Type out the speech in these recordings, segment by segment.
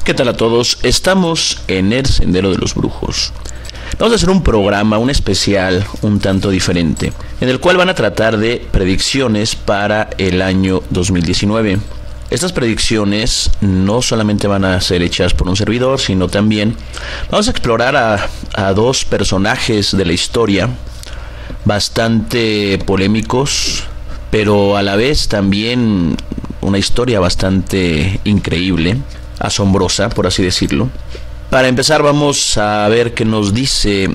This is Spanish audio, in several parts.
¿Qué tal a todos? Estamos en el Sendero de los Brujos. Vamos a hacer un programa, un especial un tanto diferente, en el cual van a tratar de predicciones para el año 2019. Estas predicciones no solamente van a ser hechas por un servidor, sino también vamos a explorar a dos personajes de la historia bastante polémicos, pero a la vez también una historia bastante increíble, asombrosa, por así decirlo. Para empezar vamos a ver qué nos dice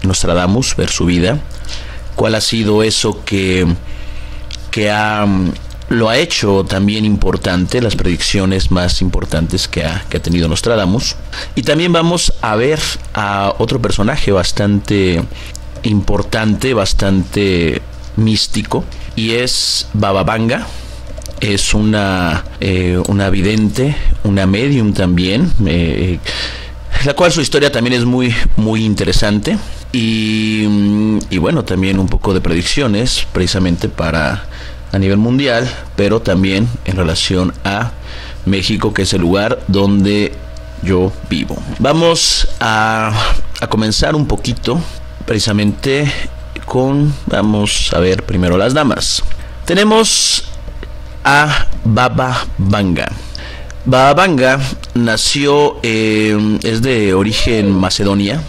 Nostradamus, ver su vida, cuál ha sido eso que lo ha hecho también importante, las predicciones más importantes que ha tenido Nostradamus. Y también vamos a ver a otro personaje bastante importante, bastante místico, y es Baba Vanga. Es una vidente, una medium también, la cual su historia también es muy interesante. Y bueno, también un poco de predicciones precisamente a nivel mundial, pero también en relación a México, que es el lugar donde yo vivo. Vamos a comenzar un poquito precisamente vamos a ver primero las damas. Tenemos a Baba Vanga. Baba Vanga nació, es de origen Macedonia.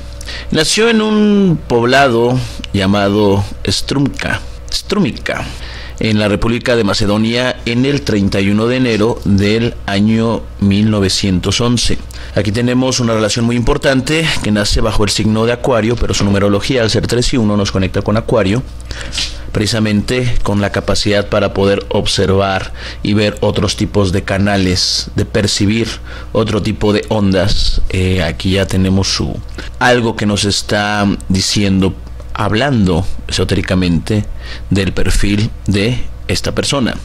Nació en un poblado llamado Strumica, en la República de Macedonia, en el 31 de enero del año 1911. Aquí tenemos una relación muy importante, que nace bajo el signo de Acuario, pero su numerología, al ser 3 y 1, nos conecta con Acuario, precisamente con la capacidad para poder observar y ver otros tipos de canales, de percibir otro tipo de ondas. Aquí ya tenemos algo que nos está diciendo, hablando esotéricamente del perfil de esta persona.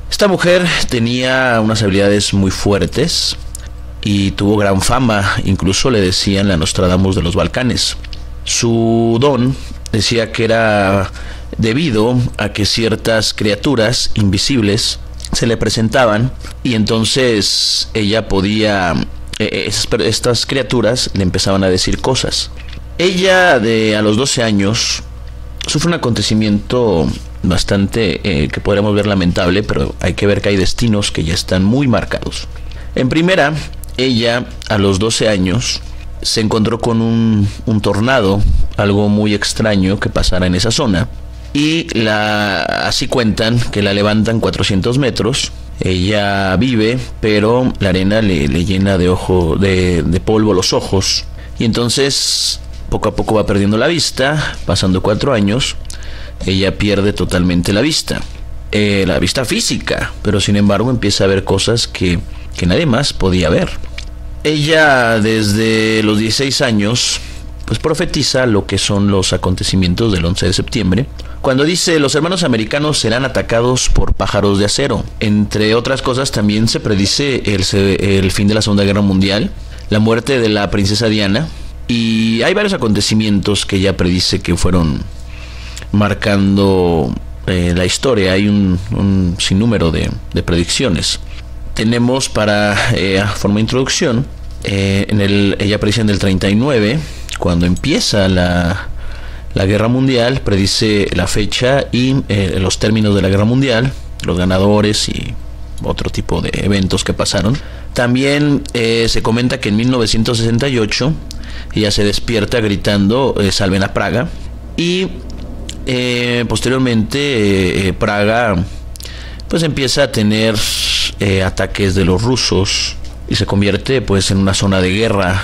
Esta mujer tenía unas habilidades muy fuertes y tuvo gran fama, incluso le decían la Nostradamus de los Balcanes. Su don decía que era debido a que ciertas criaturas invisibles se le presentaban, y entonces ella podía, estas criaturas le empezaban a decir cosas. Ella a los 12 años sufre un acontecimiento bastante que podríamos ver lamentable, pero hay que ver que hay destinos que ya están muy marcados. En primera, ella a los 12 años se encontró con un tornado, algo muy extraño que pasara en esa zona, y así cuentan que la levantan 400 metros. Ella vive, pero la arena le llena de polvo los ojos, y entonces poco a poco va perdiendo la vista. Pasando 4 años, ella pierde totalmente la vista física, pero sin embargo empieza a ver cosas que nadie más podía ver. Ella desde los 16 años pues profetiza lo que son los acontecimientos del 11 de septiembre, cuando dice: los hermanos americanos serán atacados por pájaros de acero. Entre otras cosas también se predice el fin de la Segunda Guerra Mundial, la muerte de la princesa Diana, y hay varios acontecimientos que ella predice que fueron marcando la historia. Hay un sinnúmero de predicciones. Tenemos para forma de introducción, ella predice en el 39, cuando empieza la Guerra Mundial, predice la fecha y los términos de la Guerra Mundial, los ganadores y otro tipo de eventos que pasaron. También se comenta que en 1968 ella se despierta gritando salven a Praga, y posteriormente Praga pues empieza a tener ataques de los rusos y se convierte pues en una zona de guerra.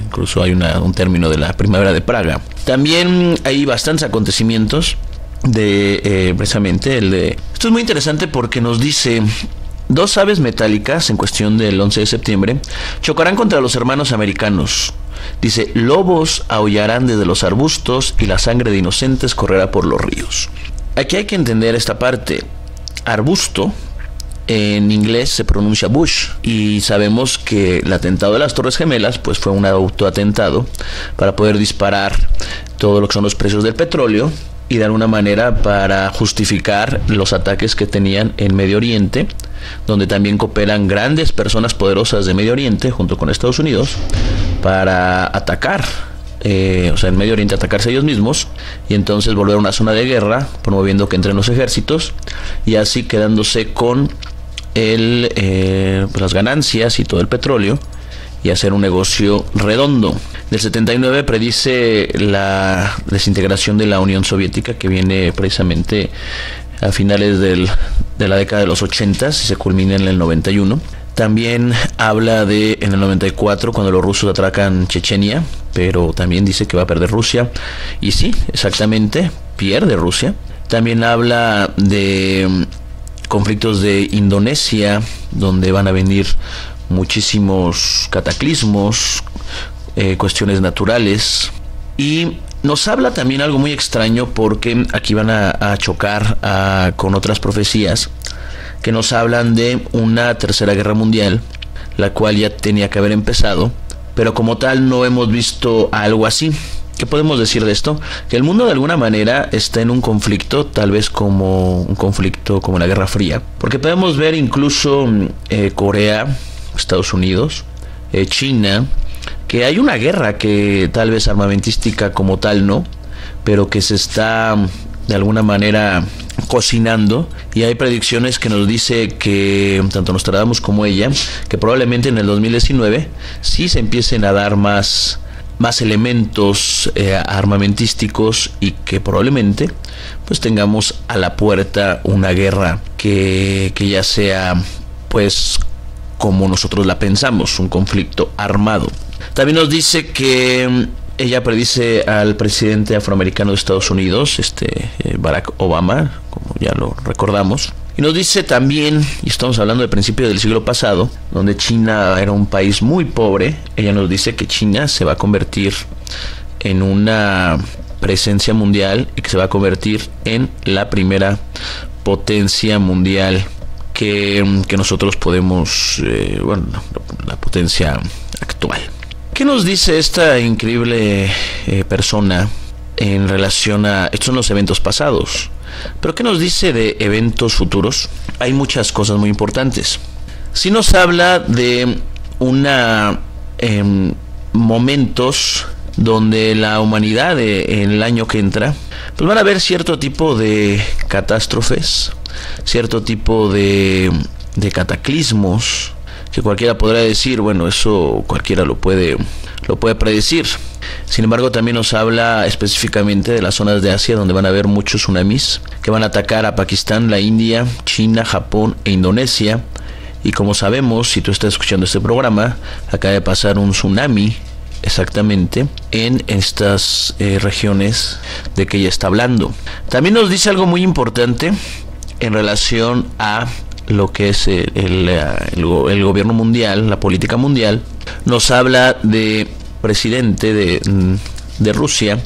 Incluso hay un término de la primavera de Praga. También hay bastantes acontecimientos precisamente esto es muy interesante porque nos dice: 2 aves metálicas en cuestión del 11 de septiembre chocarán contra los hermanos americanos. Dice: lobos aullarán desde los arbustos y la sangre de inocentes correrá por los ríos. Aquí hay que entender esta parte. Arbusto en inglés se pronuncia bush, y sabemos que el atentado de las Torres Gemelas pues fue un autoatentado para poder disparar todo lo que son los precios del petróleo y de alguna manera para justificar los ataques que tenían en Medio Oriente, donde también cooperan grandes personas poderosas de Medio Oriente junto con Estados Unidos para atacar, en Medio Oriente atacarse ellos mismos y entonces volver a una zona de guerra, promoviendo que entren los ejércitos y así quedándose con las ganancias y todo el petróleo y hacer un negocio redondo. Del 79 predice la desintegración de la Unión Soviética, que viene precisamente a finales de la década de los 80 y se culmina en el 91. También habla en el 94, cuando los rusos atracan Chechenia, pero también dice que va a perder Rusia. Y sí, exactamente, pierde Rusia. También habla de conflictos de Indonesia, donde van a venir muchísimos cataclismos, cuestiones naturales. Y nos habla también algo muy extraño, porque aquí van a chocar con otras profecías que nos hablan de una tercera guerra mundial, la cual ya tenía que haber empezado, pero como tal no hemos visto algo así. ¿Qué podemos decir de esto? Que el mundo de alguna manera está en un conflicto, tal vez como un conflicto como la Guerra Fría, porque podemos ver incluso Corea, Estados Unidos, China, que hay una guerra que tal vez armamentística como tal no, pero que se está de alguna manera cocinando, y hay predicciones que nos dice que tanto Nostradamus como ella, que probablemente en el 2019 sí se empiecen a dar más elementos armamentísticos y que probablemente pues tengamos a la puerta una guerra que ya sea pues como nosotros la pensamos, un conflicto armado. También nos dice que ella predice al presidente afroamericano de Estados Unidos, Barack Obama, como ya lo recordamos. Y nos dice también, y estamos hablando del principio del siglo pasado, donde China era un país muy pobre, ella nos dice que China se va a convertir en una presencia mundial y que se va a convertir en la primera potencia mundial que nosotros podemos, la potencia actual. ¿Qué nos dice esta increíble persona en relación a... Estos son los eventos pasados, pero ¿qué nos dice de eventos futuros? Hay muchas cosas muy importantes. Si nos habla de momentos donde la humanidad en el año que entra, pues van a haber cierto tipo de catástrofes, cierto tipo de cataclismos, que cualquiera podrá decir, bueno, eso cualquiera lo puede predecir. Sin embargo, también nos habla específicamente de las zonas de Asia donde van a haber muchos tsunamis que van a atacar a Pakistán, la India, China, Japón e Indonesia. Y como sabemos, si tú estás escuchando este programa, acaba de pasar un tsunami exactamente en estas regiones de que ella está hablando. También nos dice algo muy importante en relación a lo que es el gobierno mundial, la política mundial. Nos habla de presidente de Rusia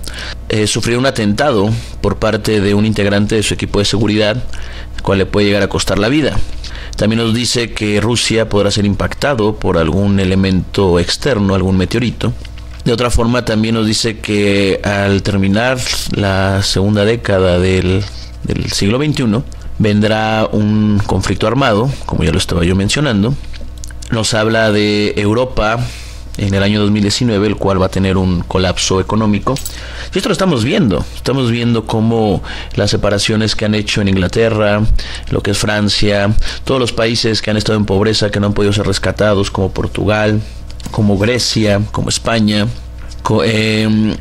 sufrió un atentado por parte de un integrante de su equipo de seguridad, el cual le puede llegar a costar la vida. También nos dice que Rusia podrá ser impactado por algún elemento externo, algún meteorito. De otra forma, también nos dice que al terminar la segunda década del siglo XXI, vendrá un conflicto armado, como ya lo estaba yo mencionando. Nos habla de Europa en el año 2019, el cual va a tener un colapso económico. Y esto lo estamos viendo cómo las separaciones que han hecho en Inglaterra, lo que es Francia, todos los países que han estado en pobreza, que no han podido ser rescatados, como Portugal, como Grecia, como España.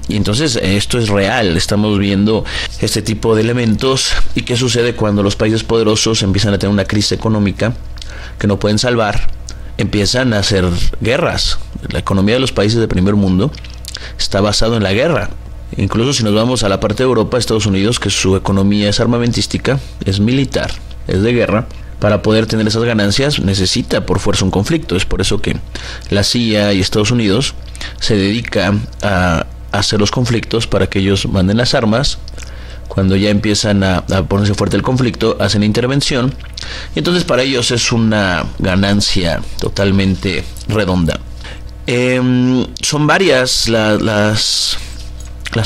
Y entonces esto es real, estamos viendo este tipo de elementos. ¿Y qué sucede cuando los países poderosos empiezan a tener una crisis económica que no pueden salvar? Empiezan a hacer guerras. La economía de los países de primer mundo está basada en la guerra. Incluso si nos vamos a la parte de Europa, Estados Unidos, que su economía es armamentística, es militar, es de guerra. Para poder tener esas ganancias necesita por fuerza un conflicto. Es por eso que la CIA y Estados Unidos se dedica a hacer los conflictos para que ellos manden las armas. Cuando ya empiezan a ponerse fuerte el conflicto, hacen intervención. Y entonces para ellos es una ganancia totalmente redonda. Son varias las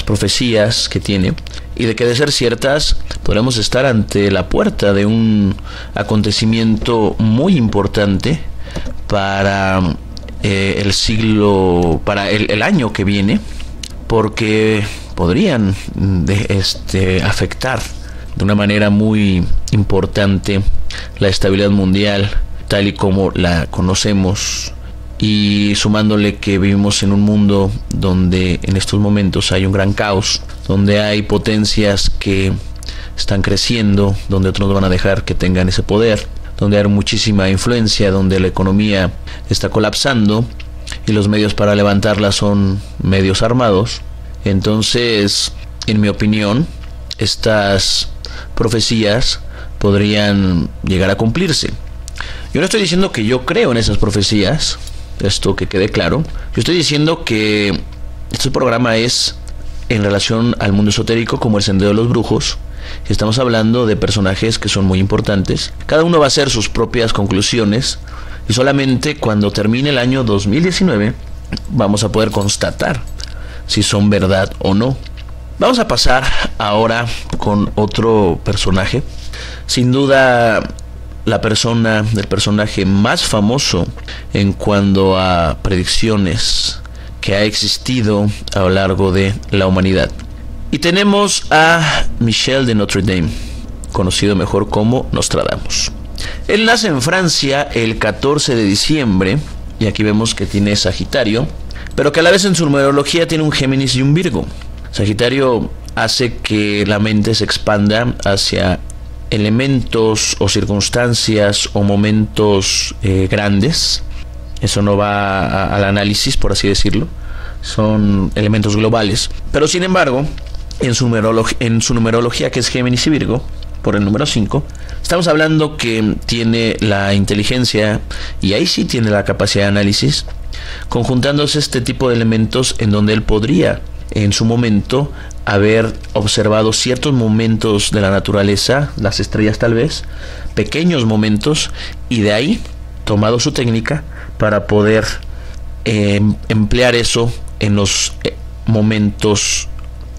profecías que tiene. y de que de ser ciertas podremos estar ante la puerta de un acontecimiento muy importante para el siglo, para el año que viene, porque podrían afectar de una manera muy importante la estabilidad mundial tal y como la conocemos, y sumándole que vivimos en un mundo donde en estos momentos hay un gran caos, donde hay potencias que están creciendo, donde otros no van a dejar que tengan ese poder, donde hay muchísima influencia, donde la economía está colapsando y los medios para levantarla son medios armados. Entonces, en mi opinión, estas profecías podrían llegar a cumplirse. Yo no estoy diciendo que yo creo en esas profecías, esto que quede claro. Yo estoy diciendo que este programa es en relación al mundo esotérico, como el Sendero de los Brujos. Estamos hablando de personajes que son muy importantes. Cada uno va a hacer sus propias conclusiones y solamente cuando termine el año 2019 vamos a poder constatar si son verdad o no. Vamos a pasar ahora con otro personaje. Sin duda, el personaje más famoso en cuanto a predicciones que ha existido a lo largo de la humanidad. Y tenemos a Michel de Notre Dame, conocido mejor como Nostradamus. Él nace en Francia el 14 de diciembre, y aquí vemos que tiene Sagitario, pero que a la vez en su numerología tiene un Géminis y un Virgo. Sagitario hace que la mente se expanda hacia elementos o circunstancias o momentos grandes. Eso no va al análisis, por así decirlo. Son elementos globales. Pero sin embargo, en su numerología, que es Géminis y Virgo, por el número 5, estamos hablando que tiene la inteligencia, y ahí sí tiene la capacidad de análisis, conjuntándose este tipo de elementos en donde él podría, en su momento, haber observado ciertos momentos de la naturaleza, las estrellas tal vez, pequeños momentos, y de ahí tomado su técnica para poder emplear eso en los momentos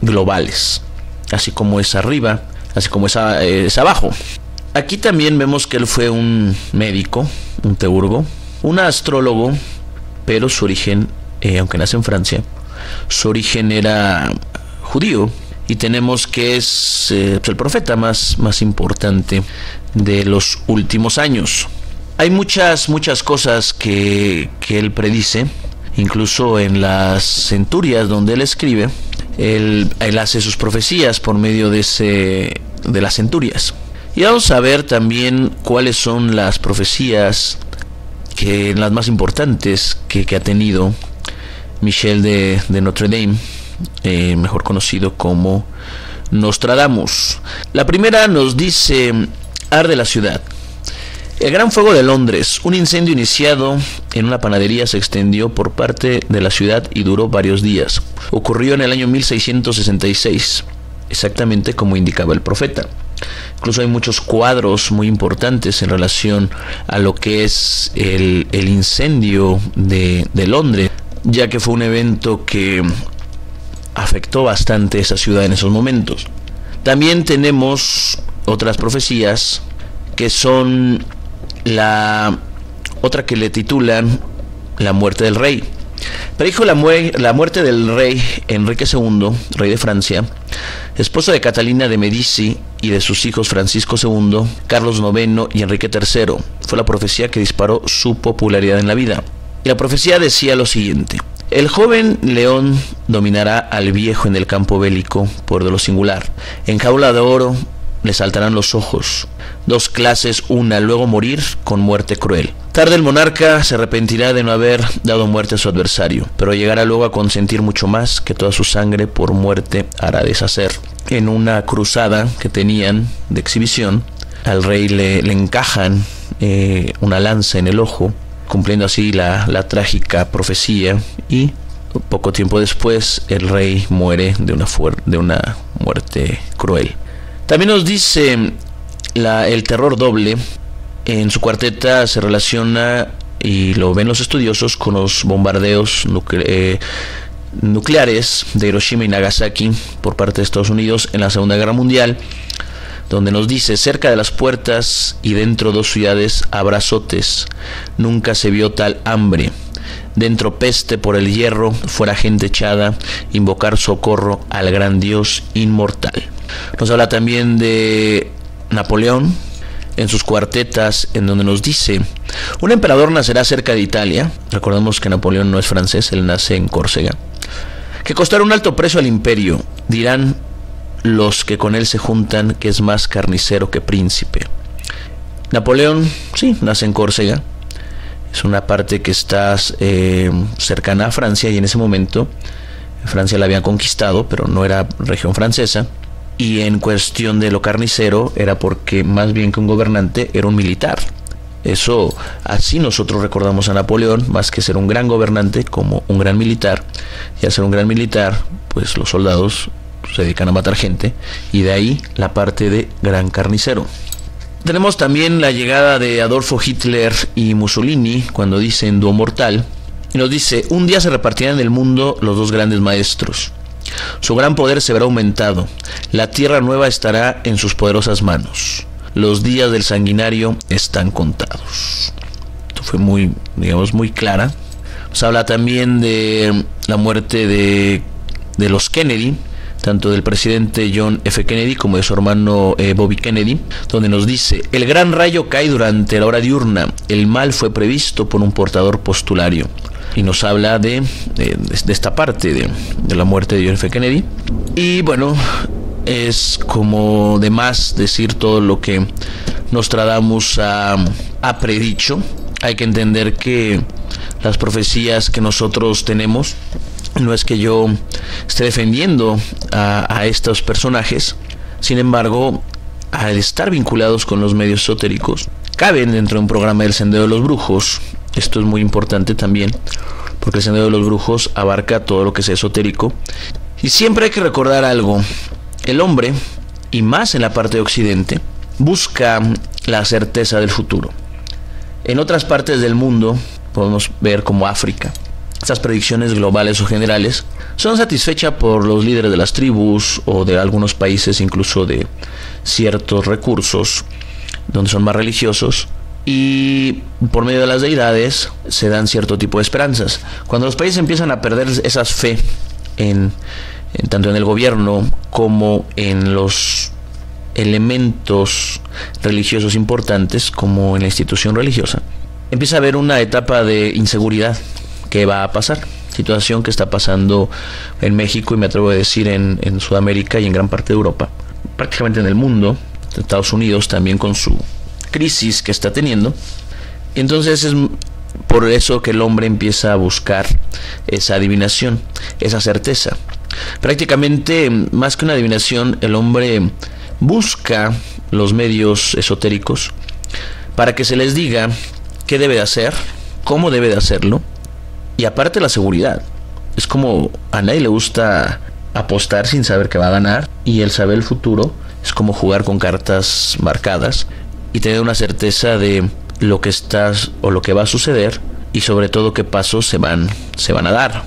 globales, así como es arriba, así como es abajo. Aquí también vemos que él fue un médico, un teurgo, un astrólogo, pero su origen, aunque nace en Francia, su origen era judío, y tenemos que es el profeta más importante de los últimos años. Hay muchas cosas que él predice, incluso en las centurias donde él escribe. Él hace sus profecías por medio de las centurias. Y vamos a ver también cuáles son las profecías, las más importantes que ha tenido Michel de Notre Dame, mejor conocido como Nostradamus. La primera nos dice: arde la ciudad. El gran fuego de Londres, un incendio iniciado en una panadería, se extendió por parte de la ciudad y duró varios días. Ocurrió en el año 1666, exactamente como indicaba el profeta. Incluso hay muchos cuadros muy importantes en relación a lo que es el incendio de Londres, ya que fue un evento que afectó bastante esa ciudad en esos momentos. También tenemos otras profecías que son la otra que le titulan la muerte del rey. Predijo la muerte del rey Enrique II, rey de Francia, esposo de Catalina de Medici, y de sus hijos Francisco II, Carlos IX y Enrique III. Fue la profecía que disparó su popularidad en la vida. Y la profecía decía lo siguiente: el joven león dominará al viejo en el campo bélico por de lo singular. En jaula de oro le saltarán los ojos. Dos clases una, luego morir con muerte cruel. Tarde el monarca se arrepentirá de no haber dado muerte a su adversario, pero llegará luego a consentir mucho más, que toda su sangre por muerte hará deshacer. En una cruzada que tenían de exhibición, al rey le encajan una lanza en el ojo, cumpliendo así la trágica profecía, y poco tiempo después el rey muere de una muerte cruel. También nos dice el terror doble. En su cuarteta se relaciona, y lo ven los estudiosos, con los bombardeos nucleares de Hiroshima y Nagasaki por parte de Estados Unidos en la Segunda Guerra Mundial, donde nos dice: cerca de las puertas y dentro 2 ciudades habrá azotes, nunca se vio tal hambre, dentro peste por el hierro, fuera gente echada, invocar socorro al gran Dios inmortal. Nos habla también de Napoleón en sus cuartetas, en donde nos dice: un emperador nacerá cerca de Italia, recordemos que Napoleón no es francés, él nace en Córcega, que costará un alto precio al imperio, dirán los que con él se juntan que es más carnicero que príncipe. Napoleón, sí, nace en Córcega, es una parte que está cercana a Francia, y en ese momento Francia la habían conquistado, pero no era región francesa. Y en cuestión de lo carnicero, era porque más bien que un gobernante era un militar. Eso, así nosotros recordamos a Napoleón, más que ser un gran gobernante, como un gran militar. Y al ser un gran militar, pues los soldados se dedican a matar gente, y de ahí la parte de gran carnicero. Tenemos también la llegada de Adolfo Hitler y Mussolini, cuando dicen Duo Mortal, y nos dice: un día se repartirán en el mundo los 2 grandes maestros. Su gran poder se verá aumentado, la tierra nueva estará en sus poderosas manos, los días del sanguinario están contados. Esto fue muy clara. Nos habla también de la muerte de los Kennedy, tanto del presidente John F. Kennedy como de su hermano Bobby Kennedy, donde nos dice: el gran rayo cae durante la hora diurna, el mal fue previsto por un portador postulario. Y nos habla de esta parte de la muerte de John F. Kennedy. Y bueno, es como de más decir todo lo que Nostradamus ha predicho. Hay que entender que las profecías que nosotros tenemos, no es que yo esté defendiendo a estos personajes, sin embargo, al estar vinculados con los medios esotéricos, caben dentro de un programa del Sendero de los Brujos. Esto es muy importante también, porque el Sendero de los Brujos abarca todo lo que es esotérico. Y siempre hay que recordar algo: el hombre, y más en la parte de Occidente, busca la certeza del futuro. En otras partes del mundo, podemos ver como África, estas predicciones globales o generales son satisfechas por los líderes de las tribus o de algunos países, incluso de ciertos recursos donde son más religiosos, y por medio de las deidades se dan cierto tipo de esperanzas. Cuando los países empiezan a perder esas fe tanto en el gobierno como en los elementos religiosos importantes, como en la institución religiosa, empieza a haber una etapa de inseguridad. ¿Qué va a pasar? Situación que está pasando en México, y me atrevo a decir en Sudamérica y en gran parte de Europa, prácticamente en el mundo. Estados Unidos también con su crisis que está teniendo. Entonces es por eso que el hombre empieza a buscar esa adivinación, esa certeza. Prácticamente, más que una adivinación, el hombre busca los medios esotéricos para que se les diga qué debe de hacer, cómo debe de hacerlo, y aparte la seguridad. Es como a nadie le gusta apostar sin saber que va a ganar, y el saber el futuro es como jugar con cartas marcadas y tener una certeza de lo que estás o lo que va a suceder, y sobre todo qué pasos se van a dar.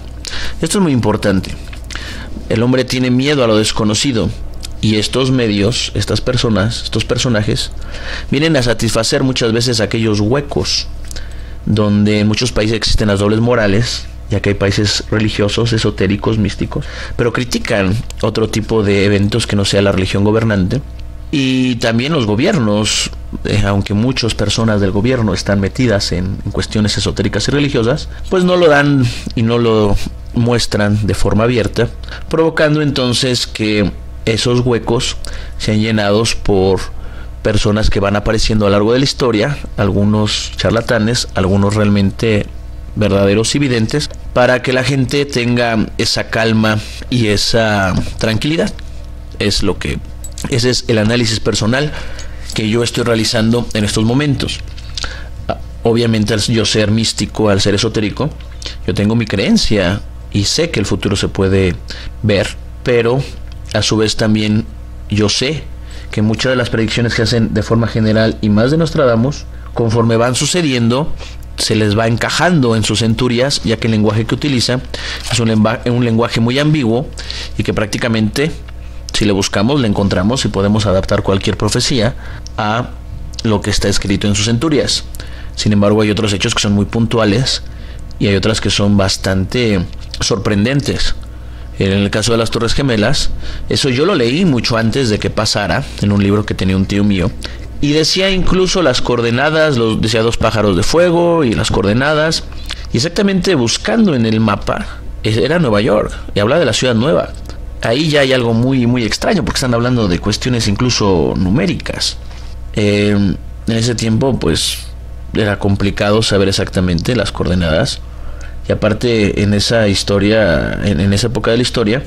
Esto es muy importante. El hombre tiene miedo a lo desconocido, y estos medios, estas personas, estos personajes vienen a satisfacer muchas veces aquellos huecos donde en muchos países existen las dobles morales, ya que hay países religiosos, esotéricos, místicos, pero critican otro tipo de eventos que no sea la religión gobernante. Y también los gobiernos, aunque muchas personas del gobierno están metidas en cuestiones esotéricas y religiosas, pues no lo dan y no lo muestran de forma abierta, provocando entonces que esos huecos sean llenados por personas que van apareciendo a lo largo de la historia, algunos charlatanes, algunos realmente verdaderos y videntes, para que la gente tenga esa calma y esa tranquilidad. Ese es el análisis personal que yo estoy realizando en estos momentos. Obviamente, al yo ser místico, al ser esotérico, yo tengo mi creencia y sé que el futuro se puede ver, pero a su vez también yo sé que muchas de las predicciones que hacen de forma general, y más de Nostradamus, conforme van sucediendo, se les va encajando en sus centurias, ya que el lenguaje que utiliza es un lenguaje muy ambiguo y que prácticamente, si le buscamos, le encontramos y podemos adaptar cualquier profecía a lo que está escrito en sus centurias. Sin embargo, hay otros hechos que son muy puntuales y hay otras que son bastante sorprendentes. En el caso de las Torres Gemelas, eso yo lo leí mucho antes de que pasara, en un libro que tenía un tío mío, y decía incluso las coordenadas, decía 2 pájaros de fuego y las coordenadas, y exactamente buscando en el mapa, era Nueva York, y habla de la ciudad nueva. Ahí ya hay algo muy, muy extraño, porque están hablando de cuestiones incluso numéricas. En ese tiempo, pues, era complicado saber exactamente las coordenadas. Y aparte, en esa historia, en esa época de la historia,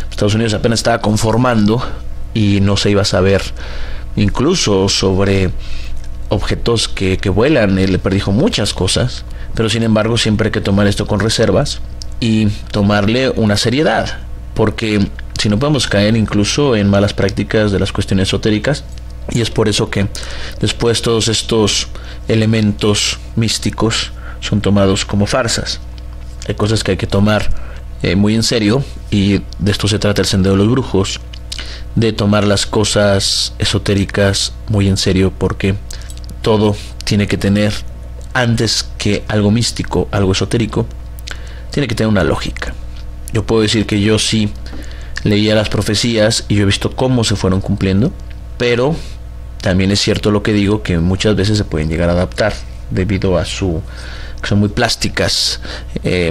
Estados Unidos apenas estaba conformando y no se iba a saber incluso sobre objetos que vuelan. Él le predijo muchas cosas, pero sin embargo siempre hay que tomar esto con reservas y tomarle una seriedad, porque si no podemos caer incluso en malas prácticas de las cuestiones esotéricas. Y es por eso que después todos estos elementos místicos son tomados como farsas. Hay cosas que hay que tomar muy en serio, y de esto se trata el Sendero de los Brujos, de tomar las cosas esotéricas muy en serio, porque todo tiene que tener, antes que algo místico, algo esotérico, tiene que tener una lógica. Yo puedo decir que yo sí leía las profecías y yo he visto cómo se fueron cumpliendo, pero también es cierto lo que digo, que muchas veces se pueden llegar a adaptar debido a que son muy plásticas,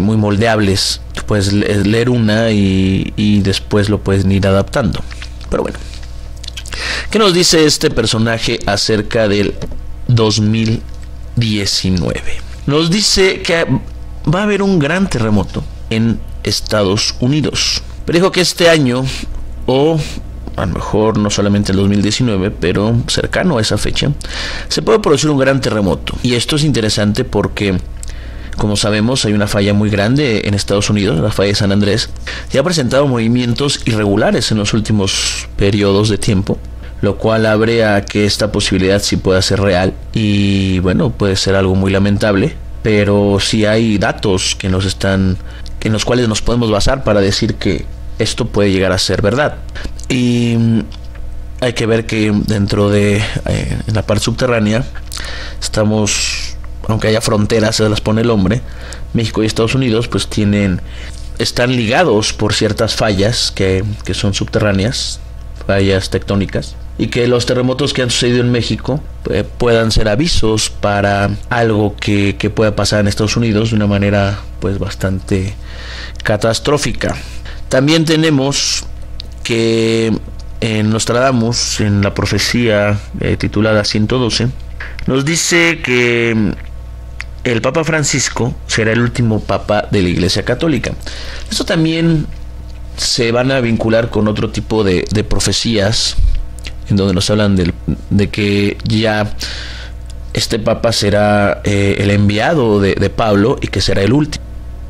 muy moldeables. Tú puedes leer una y después lo puedes ir adaptando. Pero bueno, ¿qué nos dice este personaje acerca del 2019? Nos dice que va a haber un gran terremoto en Estados Unidos. Pero dijo que este año, o a lo mejor no solamente el 2019, pero cercano a esa fecha, se puede producir un gran terremoto. Y esto es interesante porque, como sabemos, hay una falla muy grande en Estados Unidos, la falla de San Andrés, y ha presentado movimientos irregulares en los últimos periodos de tiempo, lo cual abre a que esta posibilidad sí pueda ser real. Y bueno, puede ser algo muy lamentable, pero sí hay datos que en los cuales nos podemos basar para decir que esto puede llegar a ser verdad. Y hay que ver que dentro de en la parte subterránea estamos, aunque haya fronteras, se las pone el hombre. México y Estados Unidos pues están ligados por ciertas fallas que son subterráneas, fallas tectónicas, y que los terremotos que han sucedido en México puedan ser avisos para algo que pueda pasar en Estados Unidos de una manera pues bastante catastrófica. También tenemos que en Nostradamus, en la profecía titulada 112, nos dice que el Papa Francisco será el último Papa de la Iglesia Católica. Esto también se van a vincular con otro tipo de profecías, en donde nos hablan de que ya este Papa será el enviado de Pablo y que será el último.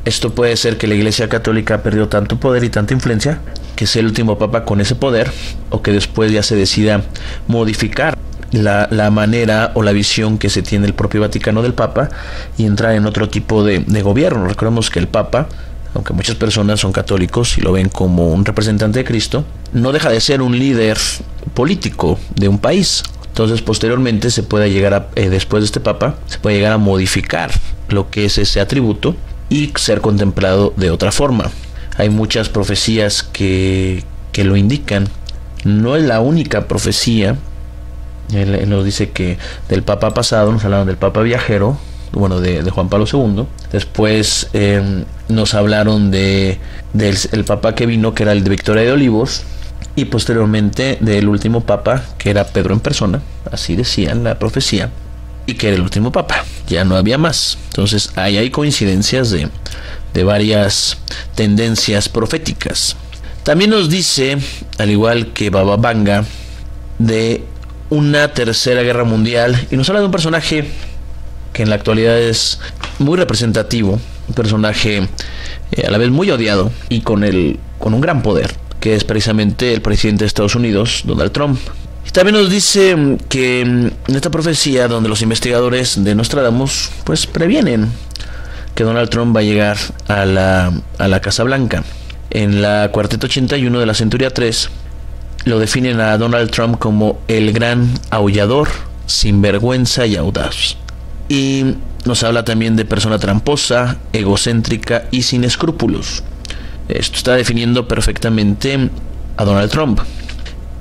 Esto puede ser que la Iglesia Católica perdió tanto poder y tanta influencia, que sea el último Papa con ese poder, o que después ya se decida modificar la manera o la visión que se tiene el propio Vaticano del Papa y entrar en otro tipo de gobierno. Recordemos que el Papa, aunque muchas personas son católicos y lo ven como un representante de Cristo, no deja de ser un líder político de un país. Entonces posteriormente se puede llegar después de este Papa, se puede llegar a modificar lo que es ese atributo y ser contemplado de otra forma. Hay muchas profecías que lo indican. No es la única profecía. Él nos dice que del Papa pasado, nos hablaron del Papa viajero, bueno, de Juan Pablo II. Después nos hablaron del Papa que vino, que era el de Victoria de Olivos, y posteriormente del último Papa, que era Pedro en persona, así decía la profecía, y que era el último Papa, ya no había más. Entonces ahí hay coincidencias de varias tendencias proféticas. También nos dice, al igual que Baba Vanga, de una tercera guerra mundial, y nos habla de un personaje que en la actualidad es muy representativo, un personaje a la vez muy odiado y con un gran poder, que es precisamente el presidente de Estados Unidos, Donald Trump. Y también nos dice que en esta profecía, donde los investigadores de Nostradamus pues previenen que Donald Trump va a llegar a la Casa Blanca. En la Cuarteta 81 de la Centuria 3 lo definen a Donald Trump como el gran aullador, sinvergüenza y audaz. Y nos habla también de persona tramposa, egocéntrica y sin escrúpulos. Esto está definiendo perfectamente a Donald Trump.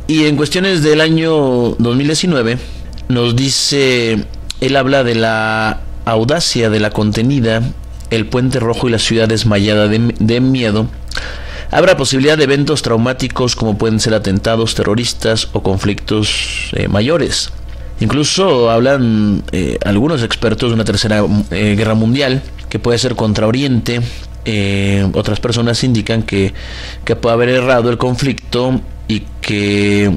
Y en cuestiones del año 2019 nos dice, él habla de la audacia de la contenida, el puente rojo y la ciudad desmayada de miedo. Habrá posibilidad de eventos traumáticos como pueden ser atentados terroristas o conflictos mayores. Incluso hablan algunos expertos de una tercera guerra mundial que puede ser contra Oriente. Otras personas indican que puede haber errado el conflicto y que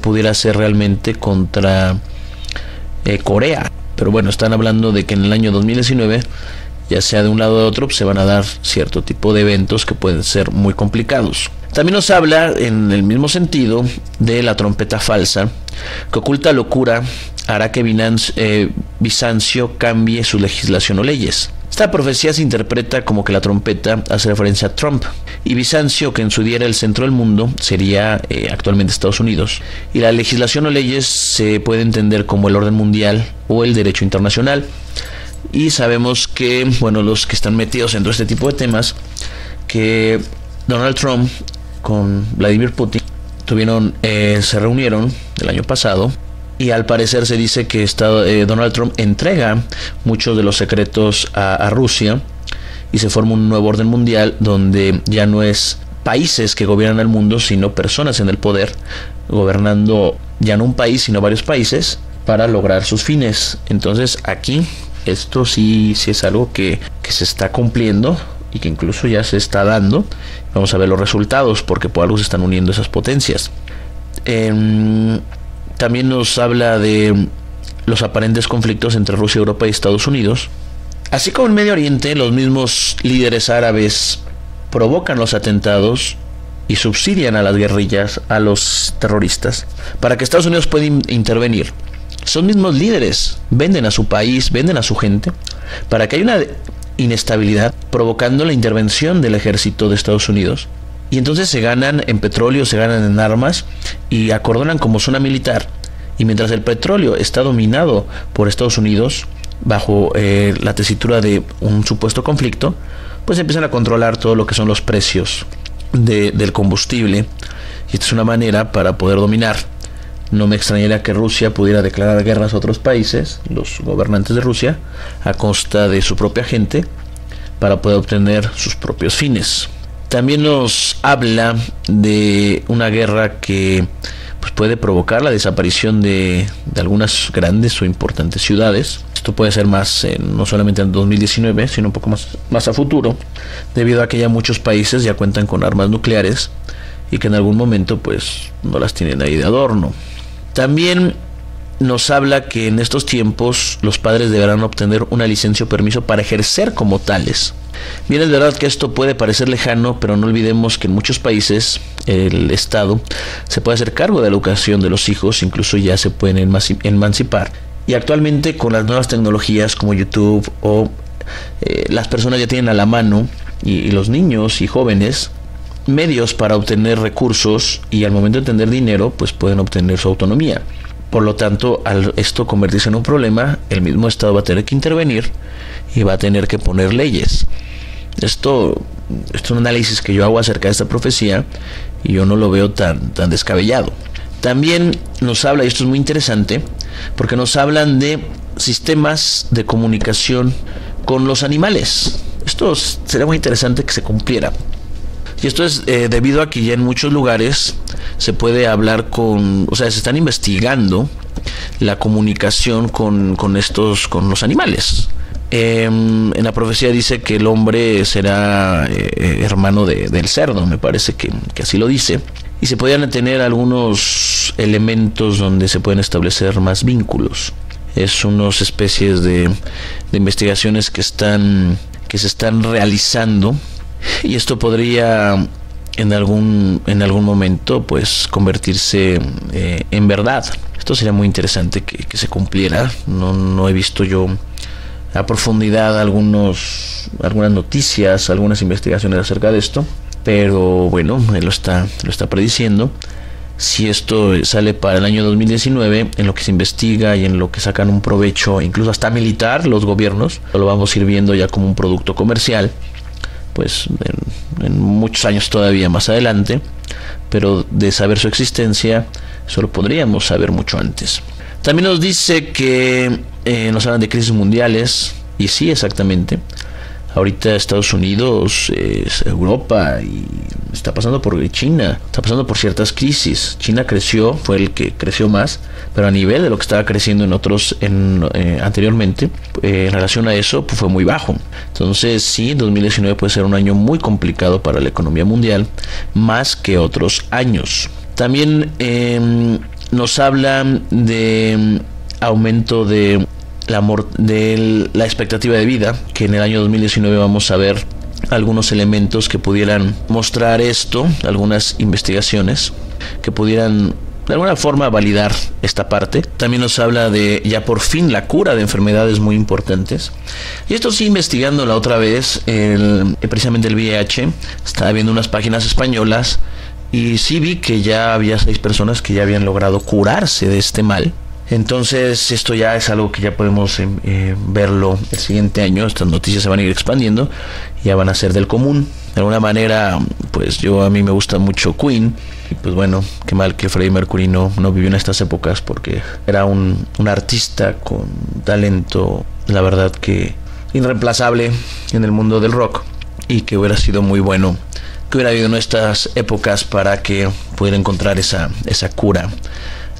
pudiera ser realmente contra Corea. Pero bueno, están hablando de que en el año 2019, ya sea de un lado o de otro, pues se van a dar cierto tipo de eventos que pueden ser muy complicados. También nos habla, en el mismo sentido, de la trompeta falsa, que oculta locura, hará que Bizancio cambie su legislación o leyes. Esta profecía se interpreta como que la trompeta hace referencia a Trump, y Bizancio, que en su día era el centro del mundo, sería actualmente Estados Unidos, y la legislación o leyes se puede entender como el orden mundial o el derecho internacional. Y sabemos que, bueno, los que están metidos en todo este tipo de temas, que Donald Trump con Vladimir Putin se reunieron el año pasado, y al parecer se dice que Donald Trump entrega muchos de los secretos a Rusia, y se forma un nuevo orden mundial donde ya no es países que gobiernan el mundo, sino personas en el poder gobernando ya no un país sino varios países para lograr sus fines. Entonces aquí esto sí es algo que se está cumpliendo y que incluso ya se está dando. Vamos a ver los resultados, porque por algo se están uniendo esas potencias. También nos habla de los aparentes conflictos entre Rusia, Europa y Estados Unidos. Así como en Medio Oriente, los mismos líderes árabes provocan los atentados y subsidian a las guerrillas, a los terroristas, para que Estados Unidos pueda intervenir. Esos mismos líderes venden a su país, venden a su gente, para que haya una inestabilidad, provocando la intervención del ejército de Estados Unidos. Y entonces se ganan en petróleo, se ganan en armas y acordonan como zona militar. Y mientras el petróleo está dominado por Estados Unidos, bajo la tesitura de un supuesto conflicto, pues empiezan a controlar todo lo que son los precios del combustible. Y esta es una manera para poder dominar. No me extrañaría que Rusia pudiera declarar guerras a otros países, los gobernantes de Rusia, a costa de su propia gente, para poder obtener sus propios fines. También nos habla de una guerra que pues puede provocar la desaparición de algunas grandes o importantes ciudades. Esto puede ser más no solamente en 2019, sino un poco más a futuro, debido a que ya muchos países ya cuentan con armas nucleares y que en algún momento pues no las tienen ahí de adorno. También nos habla que en estos tiempos los padres deberán obtener una licencia o permiso para ejercer como tales. Bien, es verdad que esto puede parecer lejano, pero no olvidemos que en muchos países el Estado se puede hacer cargo de la educación de los hijos, incluso ya se pueden emancipar. Y actualmente con las nuevas tecnologías como YouTube las personas ya tienen a la mano, y los niños y jóvenes, medios para obtener recursos, y al momento de tener dinero pues pueden obtener su autonomía. Por lo tanto, al esto convertirse en un problema, el mismo Estado va a tener que intervenir y va a tener que poner leyes. Esto es un análisis que yo hago acerca de esta profecía y yo no lo veo tan descabellado. También nos habla, y esto es muy interesante, porque nos hablan de sistemas de comunicación con los animales. Esto sería muy interesante que se cumpliera. Y esto es debido a que ya en muchos lugares se puede hablar se están investigando la comunicación con los animales. En la profecía dice que el hombre será hermano del cerdo, me parece que así lo dice. Y se podrían tener algunos elementos donde se pueden establecer más vínculos. Es unas especies de investigaciones que se están realizando. Y esto podría en algún momento pues convertirse en verdad. Esto sería muy interesante que se cumpliera. No he visto yo a profundidad algunas noticias, algunas investigaciones acerca de esto, pero bueno, él lo está prediciendo. Si esto sale para el año 2019, en lo que se investiga y en lo que sacan un provecho, incluso hasta militar, los gobiernos, lo vamos a ir viendo ya como un producto comercial, pues en muchos años todavía más adelante, pero de saber su existencia, eso lo podríamos saber mucho antes. También nos dice que nos hablan de crisis mundiales, y sí, exactamente. Ahorita Estados Unidos, Europa, y está pasando por China, está pasando por ciertas crisis. China creció, fue el que creció más, pero a nivel de lo que estaba creciendo en otros anteriormente, en relación a eso, pues fue muy bajo. Entonces sí, 2019 puede ser un año muy complicado para la economía mundial, más que otros años. También nos habla de aumento de la expectativa de vida, que en el año 2019 vamos a ver algunos elementos que pudieran mostrar esto, algunas investigaciones que pudieran de alguna forma validar esta parte. También nos habla de ya por fin la cura de enfermedades muy importantes. Y esto sí, investigando la otra vez, precisamente el VIH, estaba viendo unas páginas españolas y sí vi que ya había 6 personas que ya habían logrado curarse de este mal. Entonces esto ya es algo que ya podemos verlo el siguiente año. Estas noticias se van a ir expandiendo, ya van a ser del común. De alguna manera, pues a mí me gusta mucho Queen, y pues bueno, qué mal que Freddie Mercury no vivió en estas épocas, porque era un artista con talento, la verdad que irreemplazable en el mundo del rock, y que hubiera sido muy bueno que hubiera habido en estas épocas para que pudiera encontrar esa cura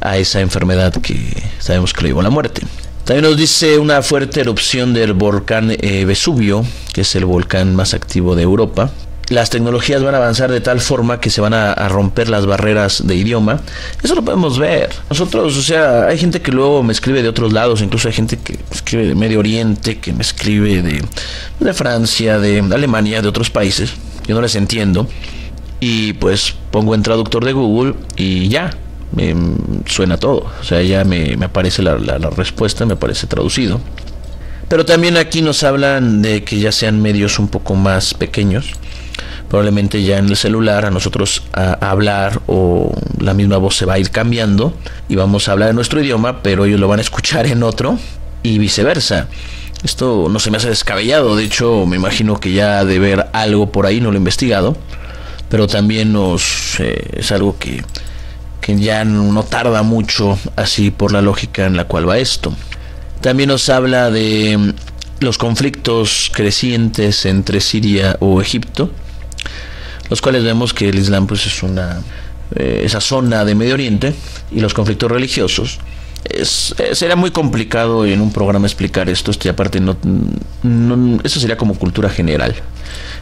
a esa enfermedad que sabemos que le llevó a la muerte. También nos dice una fuerte erupción del volcán Vesubio, que es el volcán más activo de Europa. Las tecnologías van a avanzar de tal forma que se van a romper las barreras de idioma. Eso lo podemos ver. Nosotros, o sea, hay gente que luego me escribe de otros lados, incluso hay gente que escribe de Medio Oriente, que me escribe de Francia, de Alemania, de otros países. Yo no les entiendo. Y pues pongo en traductor de Google y ya. Suena todo, o sea, ya me aparece la respuesta, me aparece traducido. Pero también aquí nos hablan de que ya sean medios un poco más pequeños, probablemente ya en el celular a nosotros a hablar, o la misma voz se va a ir cambiando y vamos a hablar en nuestro idioma, pero ellos lo van a escuchar en otro y viceversa. Esto no se me hace descabellado, de hecho me imagino que ya ha de ver algo por ahí, no lo he investigado, pero también es algo que ya no tarda mucho, así por la lógica en la cual va esto. También nos habla de los conflictos crecientes entre Siria o Egipto, los cuales vemos que el Islam pues es esa zona de Medio Oriente, y los conflictos religiosos. Sería muy complicado en un programa explicar esto, y aparte eso sería como cultura general,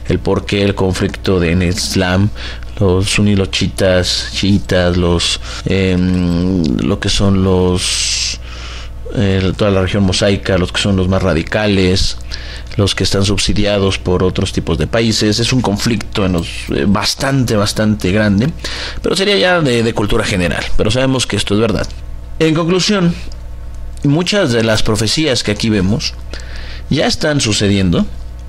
el por qué el conflicto en el Islam, los suníes, los chiitas, lo que son toda la región mosaica, los que son los más radicales, los que están subsidiados por otros tipos de países. Es un conflicto bastante grande, pero sería ya de cultura general, pero sabemos que esto es verdad. En conclusión, muchas de las profecías que aquí vemos ya están sucediendo,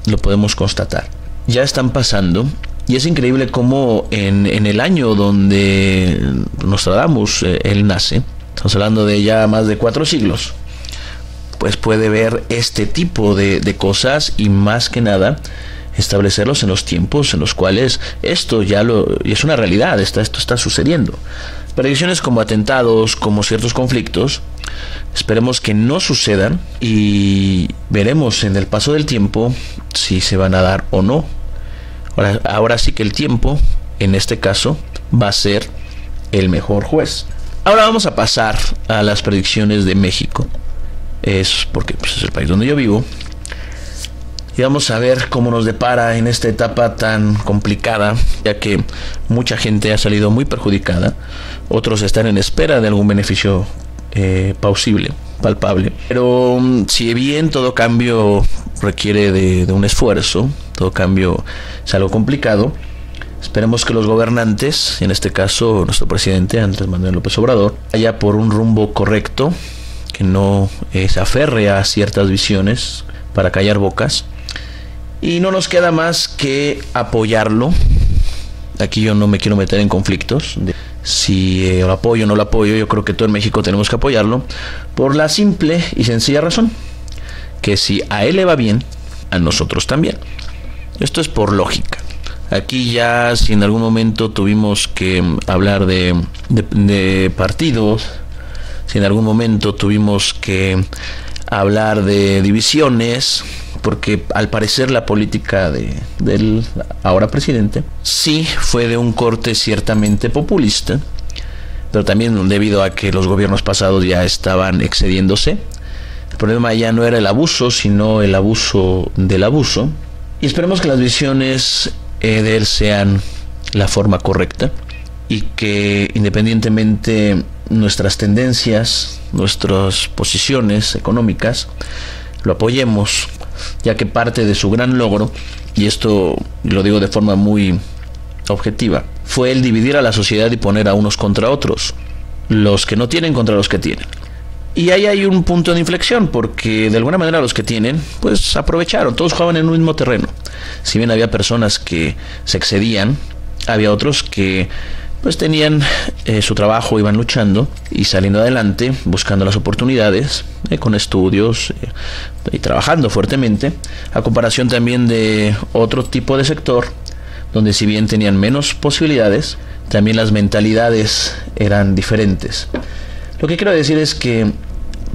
lo podemos constatar, ya están pasando. Y es increíble cómo en el año donde Nostradamus él nace, estamos hablando de ya más de 4 siglos, pues puede ver este tipo de cosas, y más que nada establecerlos en los tiempos en los cuales esto y es una realidad, esto está sucediendo. Predicciones como atentados, como ciertos conflictos, esperemos que no sucedan, y veremos en el paso del tiempo si se van a dar o no. Ahora sí que el tiempo, en este caso, va a ser el mejor juez. Ahora vamos a pasar a las predicciones de México. Es porque pues, es el país donde yo vivo. Y vamos a ver cómo nos depara en esta etapa tan complicada, ya que mucha gente ha salido muy perjudicada. Otros están en espera de algún beneficio palpable. Pero si bien todo cambio requiere de un esfuerzo, todo cambio es algo complicado, Esperemos que los gobernantes, en este caso nuestro presidente Andrés Manuel López Obrador, vaya por un rumbo correcto, que no se aferre a ciertas visiones para callar bocas. Y no nos queda más que apoyarlo. Aquí yo no me quiero meter en conflictos de si lo apoyo o no lo apoyo. Yo creo que todo en México tenemos que apoyarlo por la simple y sencilla razón que si a él le va bien, a nosotros también. Esto es por lógica. Aquí ya si en algún momento tuvimos que hablar de partidos, si en algún momento tuvimos que hablar de divisiones, porque al parecer la política del ahora presidente sí fue de un corte ciertamente populista, pero también debido a que los gobiernos pasados ya estaban excediéndose. El problema ya no era el abuso, sino el abuso del abuso. Y esperemos que las visiones de él sean la forma correcta y que independientemente nuestras tendencias, nuestras posiciones económicas, lo apoyemos, ya que parte de su gran logro, y esto lo digo de forma muy objetiva, fue el dividir a la sociedad y poner a unos contra otros, los que no tienen contra los que tienen. Y ahí hay un punto de inflexión, porque de alguna manera los que tienen, pues aprovecharon, todos jugaban en un mismo terreno. Si bien había personas que se excedían, había otros que pues tenían su trabajo, iban luchando y saliendo adelante, buscando las oportunidades, con estudios y trabajando fuertemente, a comparación también de otro tipo de sector, donde si bien tenían menos posibilidades, también las mentalidades eran diferentes. Lo que quiero decir es que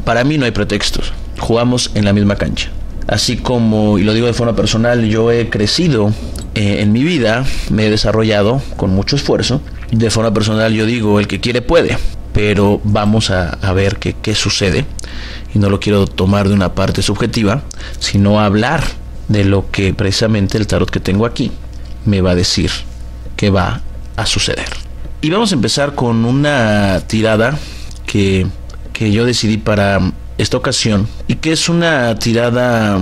para mí no hay pretextos, jugamos en la misma cancha. Así como, y lo digo de forma personal, yo he crecido en mi vida, me he desarrollado con mucho esfuerzo. De forma personal yo digo, el que quiere puede, pero vamos a ver qué sucede. Y no lo quiero tomar de una parte subjetiva, sino hablar de lo que precisamente el tarot que tengo aquí me va a decir que va a suceder. Y vamos a empezar con una tirada que yo decidí para esta ocasión y que es una tirada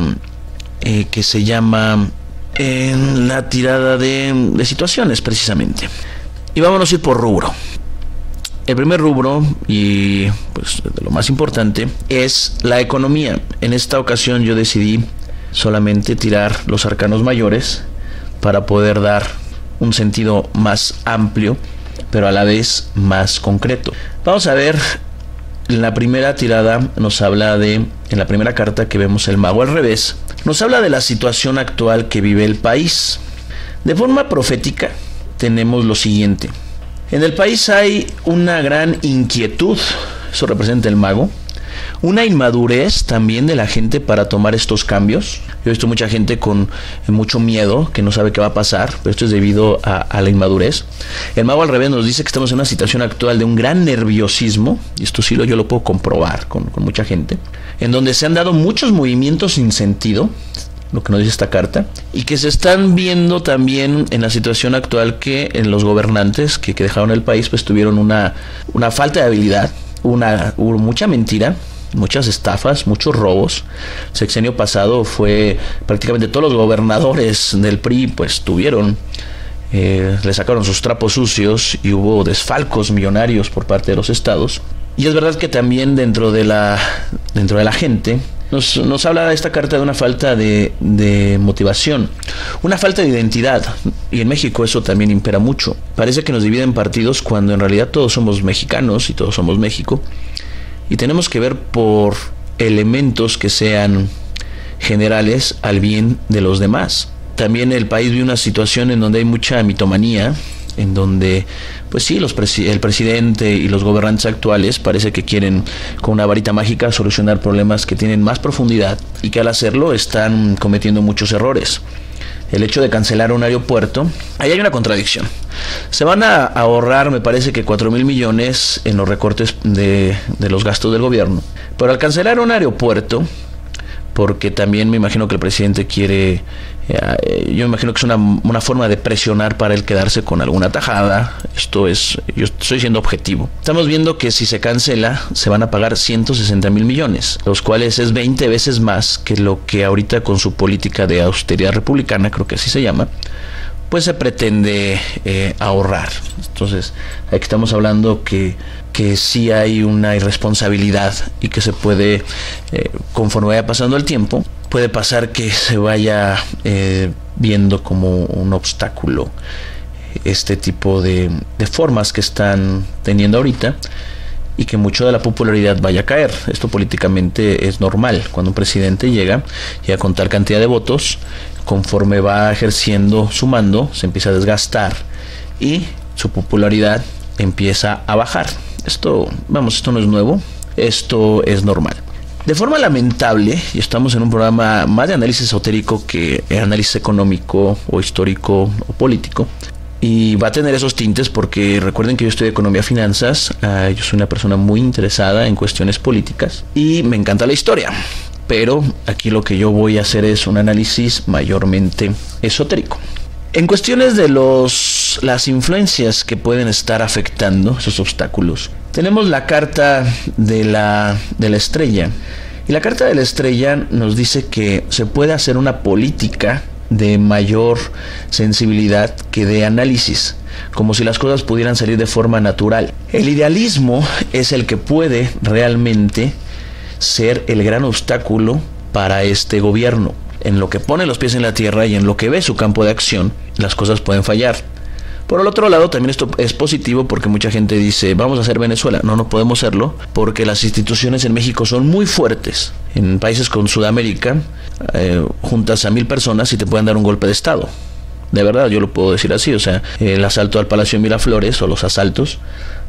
que se llama la tirada de situaciones precisamente. Y vámonos a ir por rubro. El primer rubro, y pues de lo más importante, es la economía. En esta ocasión yo decidí solamente tirar los arcanos mayores para poder dar un sentido más amplio, pero a la vez más concreto. Vamos a ver, la primera tirada nos habla en la primera carta que vemos el mago al revés, nos habla de la situación actual que vive el país. De forma profética tenemos lo siguiente: en el país hay una gran inquietud, eso representa el mago, una inmadurez también de la gente para tomar estos cambios. Yo he visto mucha gente con mucho miedo, que no sabe qué va a pasar, pero esto es debido a la inmadurez. El mago al revés nos dice que estamos en una situación actual de un gran nerviosismo, y esto sí yo lo puedo comprobar con mucha gente, en donde se han dado muchos movimientos sin sentido, lo que nos dice esta carta, y que se están viendo también en la situación actual que en los gobernantes que dejaron el país pues tuvieron una falta de habilidad, hubo mucha mentira, muchas estafas, muchos robos. El sexenio pasado fue prácticamente todos los gobernadores del PRI pues le sacaron sus trapos sucios y hubo desfalcos millonarios por parte de los estados. Y es verdad que también dentro de la gente nos habla esta carta de una falta de motivación, una falta de identidad, y en México eso también impera mucho. Parece que nos dividen partidos cuando en realidad todos somos mexicanos y todos somos México, y tenemos que ver por elementos que sean generales al bien de los demás. También el país vive una situación en donde hay mucha mitomanía, en donde pues sí, el presidente y los gobernantes actuales parece que quieren con una varita mágica solucionar problemas que tienen más profundidad, y que al hacerlo están cometiendo muchos errores. El hecho de cancelar un aeropuerto, ahí hay una contradicción. Se van a ahorrar, me parece que 4,000 millones en los recortes de los gastos del gobierno, pero al cancelar un aeropuerto, porque también me imagino que el presidente quiere, yo me imagino que es una forma de presionar para él quedarse con alguna tajada. Yo estoy siendo objetivo. Estamos viendo que si se cancela, se van a pagar 160,000 millones, los cuales es 20 veces más que lo que ahorita con su política de austeridad republicana, creo que así se llama, pues se pretende ahorrar. Entonces, aquí estamos hablando que sí hay una irresponsabilidad y que se puede, conforme vaya pasando el tiempo, puede pasar que se vaya viendo como un obstáculo este tipo de formas que están teniendo ahorita, y que mucho de la popularidad vaya a caer. Esto políticamente es normal. Cuando un presidente llega con tal cantidad de votos, conforme va ejerciendo su mando, se empieza a desgastar y su popularidad empieza a bajar. Esto no es nuevo, esto es normal. De forma lamentable, y estamos en un programa más de análisis esotérico que análisis económico o histórico o político, y va a tener esos tintes porque recuerden que yo estudio economía y finanzas. Yo soy una persona muy interesada en cuestiones políticas y me encanta la historia, pero aquí lo que yo voy a hacer es un análisis mayormente esotérico. En cuestiones de las influencias que pueden estar afectando esos obstáculos, tenemos la carta de la estrella, y la carta de la estrella nos dice que se puede hacer una política de mayor sensibilidad que de análisis, como si las cosas pudieran salir de forma natural. El idealismo es el que puede realmente ser el gran obstáculo para este gobierno. En lo que pone los pies en la tierra y en lo que ve su campo de acción, las cosas pueden fallar. Por el otro lado, también esto es positivo porque mucha gente dice, vamos a hacer Venezuela. No podemos hacerlo porque las instituciones en México son muy fuertes. En países como Sudamérica, juntas a 1000 personas y te pueden dar un golpe de estado. De verdad, yo lo puedo decir así. O sea, el asalto al Palacio de Miraflores, o los asaltos,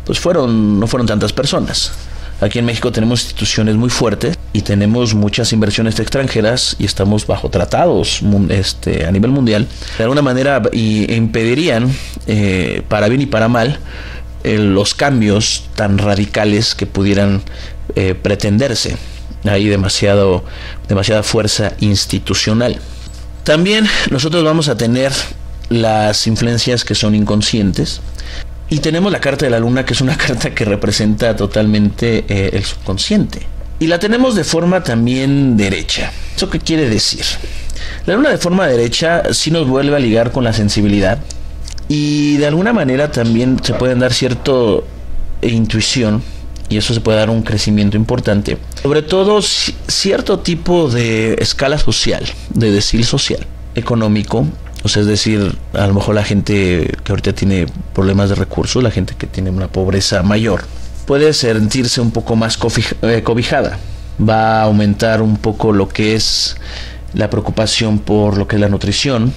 pues no fueron tantas personas. Aquí en México tenemos instituciones muy fuertes y tenemos muchas inversiones extranjeras y estamos bajo tratados a nivel mundial. De alguna manera impedirían, para bien y para mal, los cambios tan radicales que pudieran pretenderse. Hay demasiada fuerza institucional. También nosotros vamos a tener las influencias que son inconscientes. Y tenemos la carta de la luna, que es una carta que representa totalmente el subconsciente. Y la tenemos de forma también derecha. ¿Eso qué quiere decir? La luna de forma derecha sí nos vuelve a ligar con la sensibilidad. Y de alguna manera también se pueden dar cierta intuición. Y eso se puede dar un crecimiento importante. Sobre todo cierto tipo de escala social, de decil social, económico. O sea, es decir, a lo mejor la gente que ahorita tiene problemas de recursos, la gente que tiene una pobreza mayor, puede sentirse un poco más cobijada. Va a aumentar un poco lo que es la preocupación por lo que es la nutrición.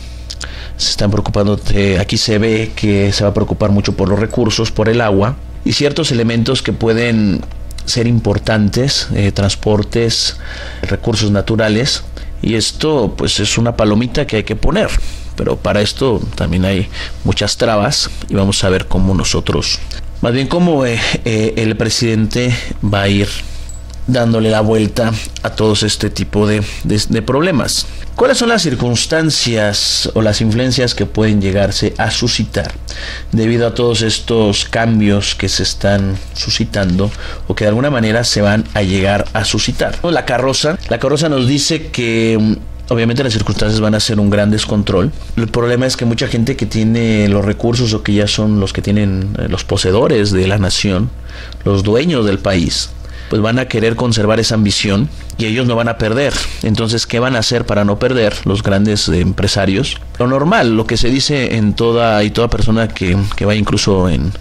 Se están preocupando, aquí se ve que se va a preocupar mucho por los recursos, por el agua y ciertos elementos que pueden ser importantes, transportes, recursos naturales. Y esto pues es una palomita que hay que poner. Pero para esto también hay muchas trabas y vamos a ver cómo el presidente va a ir dándole la vuelta a todos este tipo de problemas. ¿Cuáles son las circunstancias o las influencias que pueden llegarse a suscitar debido a todos estos cambios que se están suscitando o que de alguna manera se van a llegar a suscitar? La carroza nos dice que obviamente las circunstancias van a ser un gran descontrol. El problema es que mucha gente que tiene los recursos o que ya son los que tienen los poseedores de la nación, los dueños del país, pues van a querer conservar esa ambición y ellos no van a perder. Entonces, ¿qué van a hacer para no perder los grandes empresarios? Lo normal, lo que se dice en toda persona que va incluso en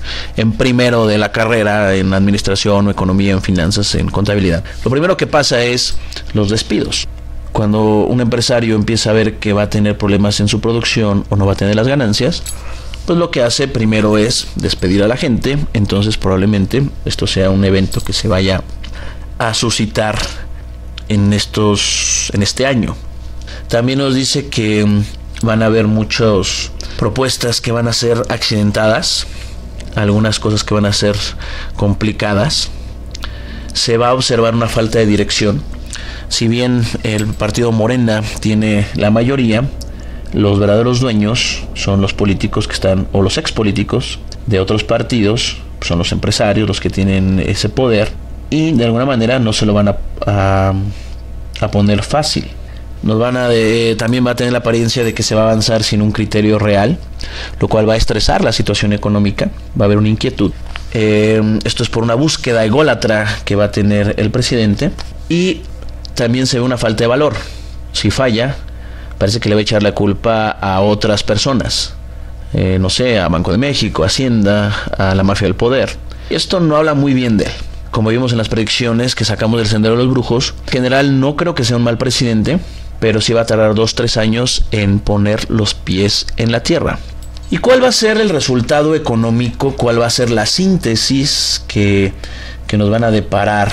primero de la carrera en administración o economía, en finanzas, en contabilidad. Lo primero que pasa es los despidos. Cuando un empresario empieza a ver que va a tener problemas en su producción o no va a tener las ganancias, pues lo que hace primero es despedir a la gente. Entonces probablemente esto sea un evento que se vaya a suscitar en este año. También nos dice que van a haber muchas propuestas que van a ser accidentadas, algunas cosas que van a ser complicadas. Se va a observar una falta de dirección. Si bien el partido Morena tiene la mayoría, los verdaderos dueños son los políticos que están, o los expolíticos de otros partidos, son los empresarios los que tienen ese poder y de alguna manera no se lo van a poner fácil. También va a tener la apariencia de que se va a avanzar sin un criterio real, lo cual va a estresar la situación económica, va a haber una inquietud. Esto es por una búsqueda ególatra que va a tener el presidente, y también se ve una falta de valor. Si falla, parece que le va a echar la culpa a otras personas, no sé, a Banco de México, a Hacienda, a la mafia del poder. Y esto no habla muy bien de él. Como vimos en las predicciones que sacamos del Sendero de los Brujos, en general no creo que sea un mal presidente, pero sí va a tardar 2-3 años en poner los pies en la tierra. ¿Y cuál va a ser el resultado económico? ¿Cuál va a ser la síntesis que nos van a deparar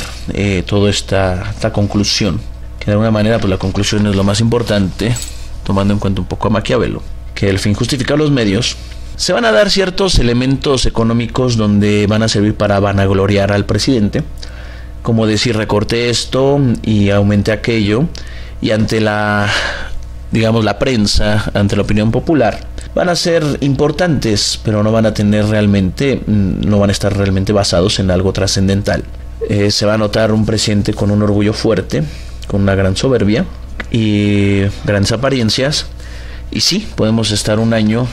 toda esta conclusión? Que de alguna manera pues la conclusión es lo más importante, tomando en cuenta un poco a Maquiavelo, que el fin justifica los medios. Se van a dar ciertos elementos económicos donde van a servir para vanagloriar al presidente, como decir, recorté esto y aumenté aquello, y ante la prensa, ante la opinión popular, van a ser importantes, pero no van a estar realmente basados en algo trascendental. Se va a notar un presidente con un orgullo fuerte, con una gran soberbia y grandes apariencias, y sí, podemos estar un año,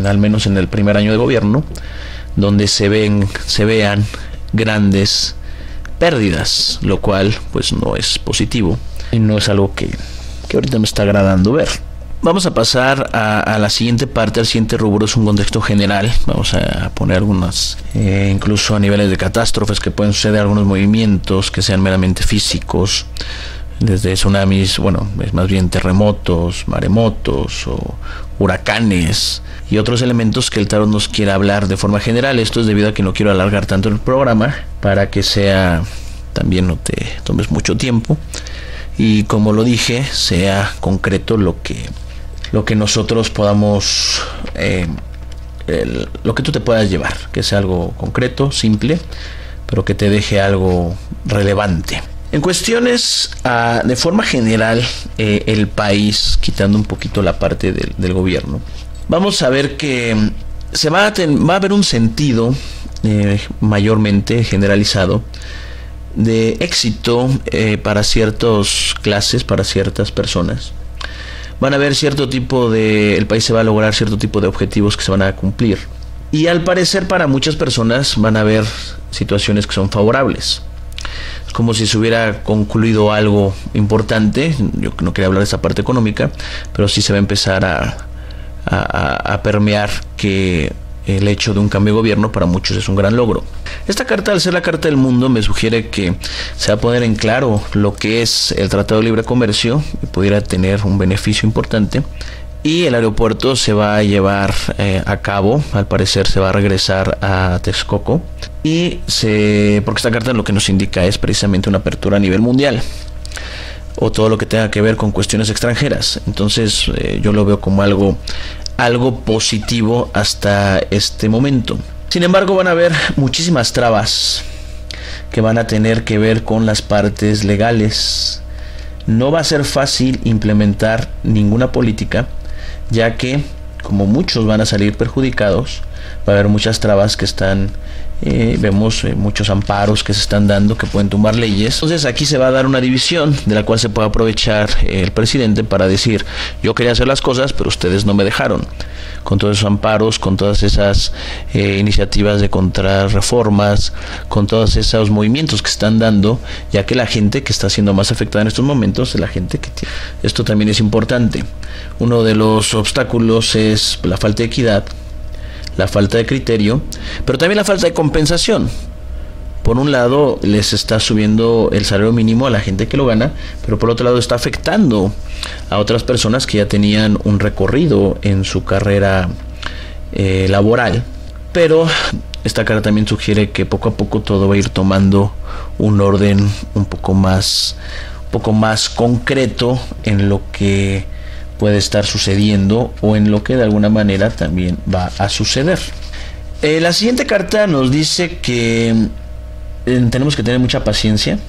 al menos en el primer año de gobierno, donde se vean grandes pérdidas, lo cual pues no es positivo y no es algo que ahorita me está agradando ver. Vamos a pasar a la siguiente parte. El siguiente rubro es un contexto general. Vamos a poner algunas, incluso a niveles de catástrofes que pueden suceder, algunos movimientos que sean meramente físicos, desde tsunamis, es más bien terremotos, maremotos o huracanes y otros elementos que el tarot nos quiere hablar de forma general. Esto es debido a que no quiero alargar tanto el programa, para que también no te tomes mucho tiempo, y como lo dije, sea concreto lo que nosotros podamos, lo que tú te puedas llevar, que sea algo concreto, simple, pero que te deje algo relevante. En cuestiones, de forma general, el país, quitando un poquito la parte del gobierno, vamos a ver que va a haber un sentido mayormente generalizado de éxito para ciertas clases, para ciertas personas. Van a haber el país se va a lograr cierto tipo de objetivos que se van a cumplir, y al parecer para muchas personas van a haber situaciones que son favorables. Es como si se hubiera concluido algo importante. Yo no quería hablar de esa parte económica, pero sí se va a empezar a permear que el hecho de un cambio de gobierno para muchos es un gran logro. Esta carta, al ser la carta del mundo, me sugiere que se va a poner en claro lo que es el Tratado de Libre Comercio y pudiera tener un beneficio importante. Y el aeropuerto se va a llevar a cabo, al parecer se va a regresar a Texcoco, porque esta carta lo que nos indica es precisamente una apertura a nivel mundial, o todo lo que tenga que ver con cuestiones extranjeras. Entonces yo lo veo como algo positivo hasta este momento. Sin embargo, van a haber muchísimas trabas que van a tener que ver con las partes legales. No va a ser fácil implementar ninguna política, ya que como muchos van a salir perjudicados, va a haber muchas trabas que vemos muchos amparos que se están dando que pueden tumbar leyes. Entonces aquí se va a dar una división de la cual se puede aprovechar el presidente para decir: yo quería hacer las cosas, pero ustedes no me dejaron. Con todos esos amparos, con todas esas iniciativas de contrarreformas, con todos esos movimientos que están dando, ya que la gente que está siendo más afectada en estos momentos es la gente que tiene. Esto también es importante. Uno de los obstáculos es la falta de equidad, la falta de criterio, pero también la falta de compensación. Por un lado, les está subiendo el salario mínimo a la gente que lo gana, pero por otro lado está afectando a otras personas que ya tenían un recorrido en su carrera laboral. Pero esta carta también sugiere que poco a poco todo va a ir tomando un orden un poco más concreto en lo que puede estar sucediendo o en lo que de alguna manera también va a suceder. La siguiente carta nos dice que tenemos que tener mucha paciencia,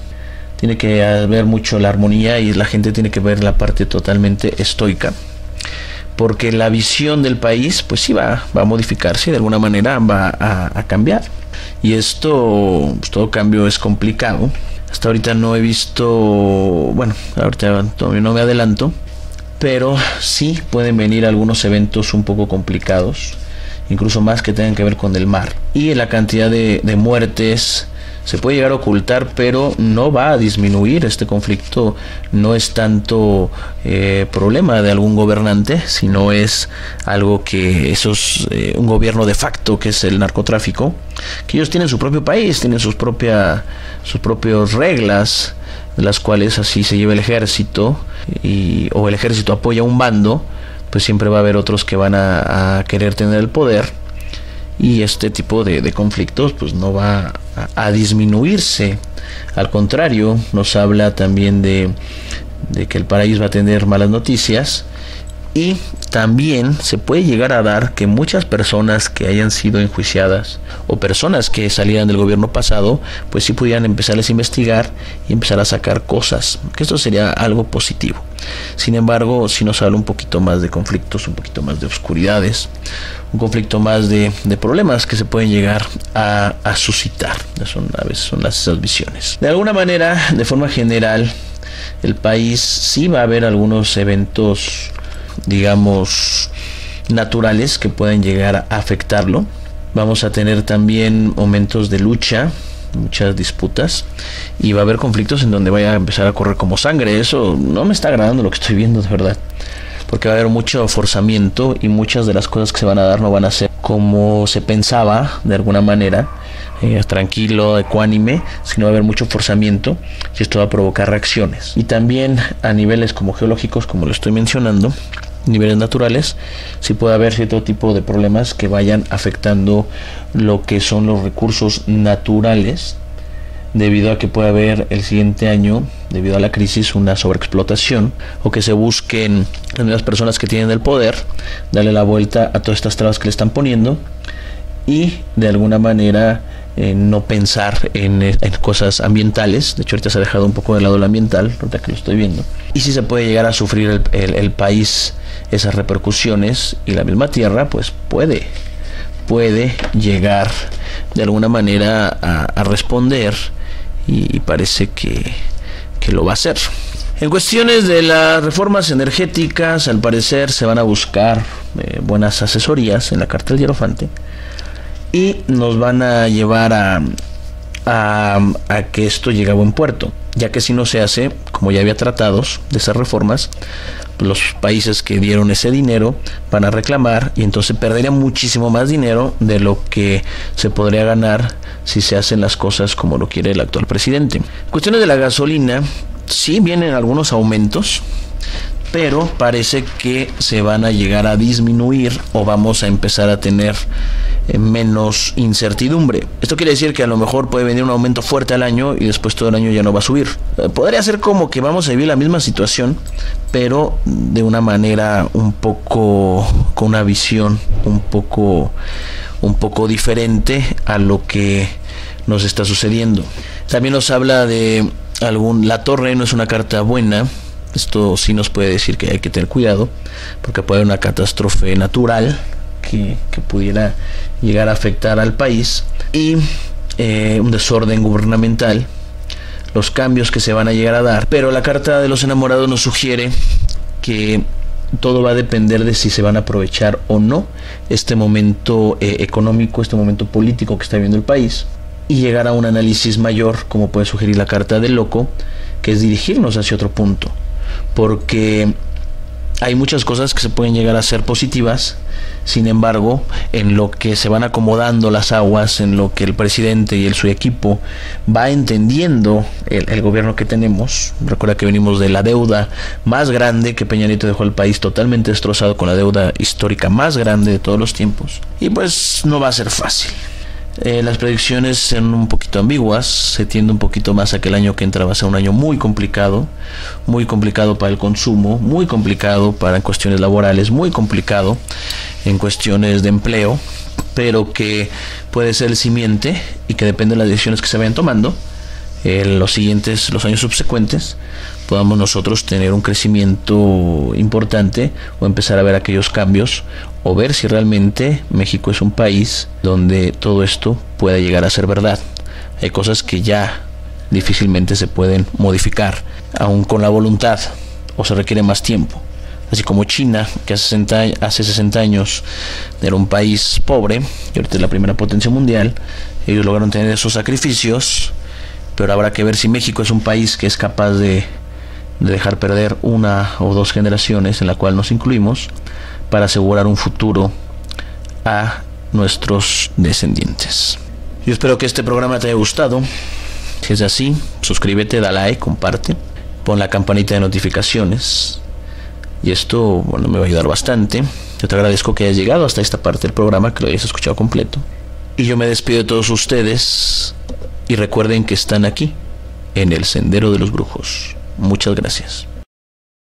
tiene que haber mucho la armonía y la gente tiene que ver la parte totalmente estoica, porque la visión del país pues sí va a modificarse y de alguna manera va a cambiar, y esto, pues, todo cambio es complicado. Hasta ahorita no he visto, ahorita todavía no me adelanto, pero sí pueden venir algunos eventos un poco complicados, incluso más que tengan que ver con el mar. Y la cantidad de muertes se puede llegar a ocultar, pero no va a disminuir. Este conflicto no es tanto problema de algún gobernante, sino es algo que un gobierno de facto, que es el narcotráfico, que ellos tienen su propio país, tienen sus propias reglas, de las cuales así se lleva el ejército, o el ejército apoya a un bando, pues siempre va a haber otros que van a querer tener el poder. Y este tipo de conflictos pues no va a disminuirse. Al contrario, nos habla también de que el país va a tener malas noticias. Y también se puede llegar a dar que muchas personas que hayan sido enjuiciadas o personas que salieran del gobierno pasado, pues sí pudieran empezarles a investigar y empezar a sacar cosas, que esto sería algo positivo. Sin embargo, sí nos habla un poquito más de conflictos, un poquito más de oscuridades, un conflicto más de problemas que se pueden llegar a suscitar. A veces son esas visiones. De alguna manera, de forma general, el país sí va a haber algunos eventos, digamos, naturales que pueden llegar a afectarlo. Vamos a tener también momentos de lucha, muchas disputas, y va a haber conflictos en donde vaya a empezar a correr como sangre. Eso no me está agradando lo que estoy viendo, de verdad, porque va a haber mucho forzamiento y muchas de las cosas que se van a dar no van a ser como se pensaba, de alguna manera, tranquilo, ecuánime, sino va a haber mucho forzamiento, y esto va a provocar reacciones. Y también a niveles como geológicos, como lo estoy mencionando, niveles naturales, sí puede haber cierto tipo de problemas que vayan afectando lo que son los recursos naturales, debido a que puede haber el siguiente año, debido a la crisis, una sobreexplotación, o que se busquen las mismas personas que tienen el poder darle la vuelta a todas estas trabas que le están poniendo, y de alguna manera no pensar en cosas ambientales. De hecho, ahorita se ha dejado un poco de lado lo ambiental, ahorita que lo estoy viendo, y si se puede llegar a sufrir el país esas repercusiones, y la misma tierra pues puede llegar de alguna manera a responder, y parece que lo va a hacer. En cuestiones de las reformas energéticas, al parecer se van a buscar buenas asesorías en la carta del Hierofante, y nos van a llevar a que esto llegue a buen puerto, ya que si no se hace, como ya había tratados de esas reformas, pues los países que dieron ese dinero van a reclamar, y entonces perderían muchísimo más dinero de lo que se podría ganar si se hacen las cosas como lo quiere el actual presidente. En cuestiones de la gasolina, sí vienen algunos aumentos, pero parece que se van a llegar a disminuir, o vamos a empezar a tener menos incertidumbre. Esto quiere decir que a lo mejor puede venir un aumento fuerte al año y después todo el año ya no va a subir. Podría ser como que vamos a vivir la misma situación, pero de una manera un poco, con una visión un poco diferente a lo que nos está sucediendo. También nos habla de la torre no es una carta buena. Esto sí nos puede decir que hay que tener cuidado, porque puede haber una catástrofe natural que pudiera llegar a afectar al país, y un desorden gubernamental, los cambios que se van a llegar a dar. Pero la carta de los enamorados nos sugiere que todo va a depender de si se van a aprovechar o no este momento económico, este momento político que está viviendo el país, y llegar a un análisis mayor, como puede sugerir la carta del loco, que es dirigirnos hacia otro punto, porque hay muchas cosas que se pueden llegar a ser positivas. Sin embargo, en lo que se van acomodando las aguas, en lo que el presidente y su equipo va entendiendo el gobierno que tenemos. Recuerda que venimos de la deuda más grande, que Peña Nieto dejó el país totalmente destrozado, con la deuda histórica más grande de todos los tiempos, y pues no va a ser fácil. Las predicciones son un poquito ambiguas. Se tiende un poquito más a que el año que entra va a ser un año muy complicado para el consumo, muy complicado para cuestiones laborales, muy complicado en cuestiones de empleo, pero que puede ser el simiente, y que depende de las decisiones que se vayan tomando los años subsecuentes, podamos nosotros tener un crecimiento importante, o empezar a ver aquellos cambios, o ver si realmente México es un país donde todo esto pueda llegar a ser verdad. Hay cosas que ya difícilmente se pueden modificar, aun con la voluntad, o se requiere más tiempo. así como China, que hace 60 años era un país pobre y ahorita es la primera potencia mundial. Ellos lograron tener esos sacrificios, pero habrá que ver si México es un país que es capaz de dejar perder una o dos generaciones en la cual nos incluimos para asegurar un futuro a nuestros descendientes. Yo espero que este programa te haya gustado. Si es así, suscríbete, da like, comparte, pon la campanita de notificaciones. Y esto, bueno, me va a ayudar bastante. Yo te agradezco que hayas llegado hasta esta parte del programa, que lo hayas escuchado completo. Y yo me despido de todos ustedes. Y recuerden que están aquí, en el Sendero de los Brujos. Muchas gracias.